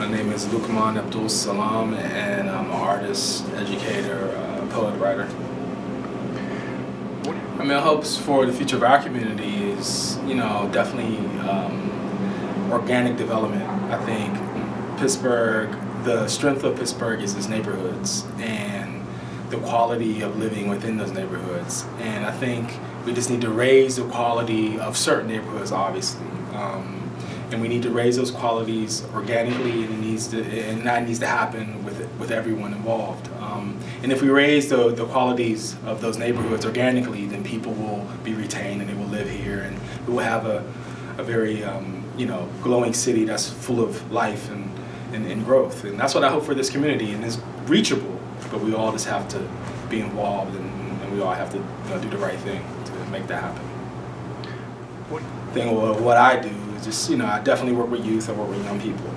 My name is Luqmon Abdus Salaam, and I'm an artist, educator, poet, writer. I mean, hopes for the future of our community is, definitely organic development. I think Pittsburgh, the strength of Pittsburgh is its neighborhoods and the quality of living within those neighborhoods. And I think we just need to raise the quality of certain neighborhoods, obviously. And we need to raise those qualities organically, and that needs to happen with everyone involved. And if we raise the qualities of those neighborhoods organically, then people will be retained and they will live here, and we will have a very glowing city that's full of life and growth. And that's what I hope for this community, and it's reachable, but we all just have to be involved, and we all have to do the right thing to make that happen. What I do is just, I definitely work with youth, I work with young people.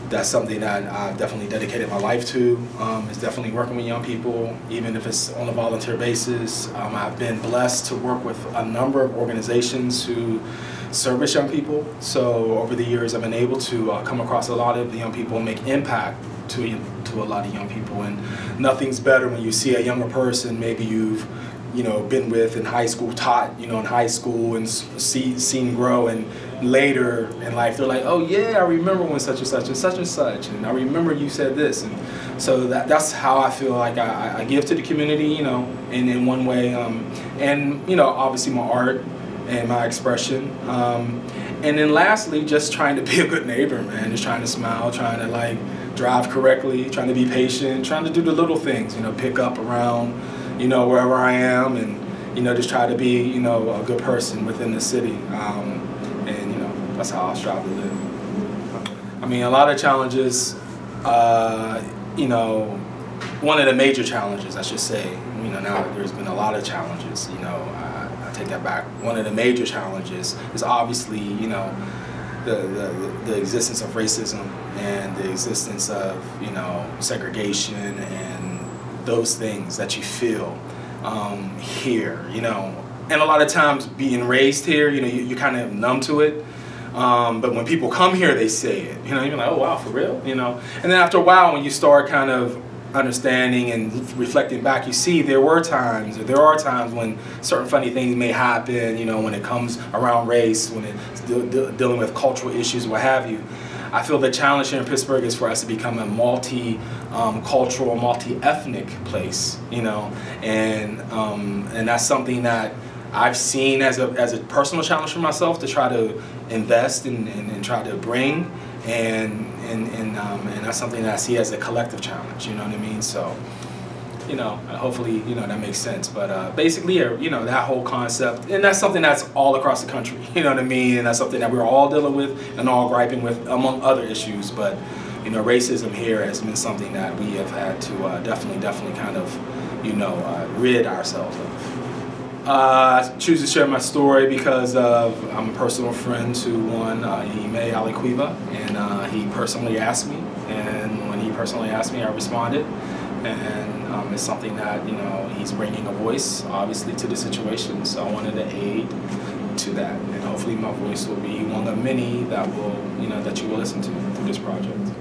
That's something that I've definitely dedicated my life to, is definitely working with young people, even if it's on a volunteer basis. I've been blessed to work with a number of organizations who service young people. So over the years I've been able to come across a lot of the young people and make impact to a lot of young people. And nothing's better when you see a younger person maybe you've been with in high school, taught in high school, and seen grow, and later in life they're like, oh yeah, I remember when such and such and such and such, and I remember you said this. And so that's how I feel like I give to the community, in one way, and obviously my art and my expression, and then lastly, just trying to be a good neighbor, man. Just trying to smile, trying to drive correctly, trying to be patient, trying to do the little things, pick up around wherever I am, and just try to be a good person within the city, and that's how I strive to live. I mean, a lot of challenges, one of the major challenges, I should say, now there's been a lot of challenges, I take that back. One of the major challenges is obviously the existence of racism and the existence of segregation and those things that you feel here, and a lot of times being raised here, you're kind of numb to it, but when people come here, they say it, you're like, oh wow, for real, and then after a while, when you start kind of understanding and reflecting back, you see there are times when certain funny things may happen, when it comes around race, when it's dealing with cultural issues, what have you. I feel the challenge here in Pittsburgh is for us to become a multi-cultural, multi-ethnic place, and that's something that I've seen as a personal challenge for myself to try to invest and try to bring, and that's something that I see as a collective challenge. You know what I mean? So, hopefully, that makes sense. But basically, that whole concept, and that's something that's all across the country. You know what I mean? And that's something that we're all dealing with and all griping with, among other issues. But racism here has been something that we have had to definitely kind of, rid ourselves of. I choose to share my story because I'm a personal friend to one, Ime Aliquiva, and he personally asked me, and when he personally asked me, I responded, and it's something that he's bringing a voice, obviously, to the situation, so I wanted to aid to that, and hopefully my voice will be one of many that will that you will listen to through this project.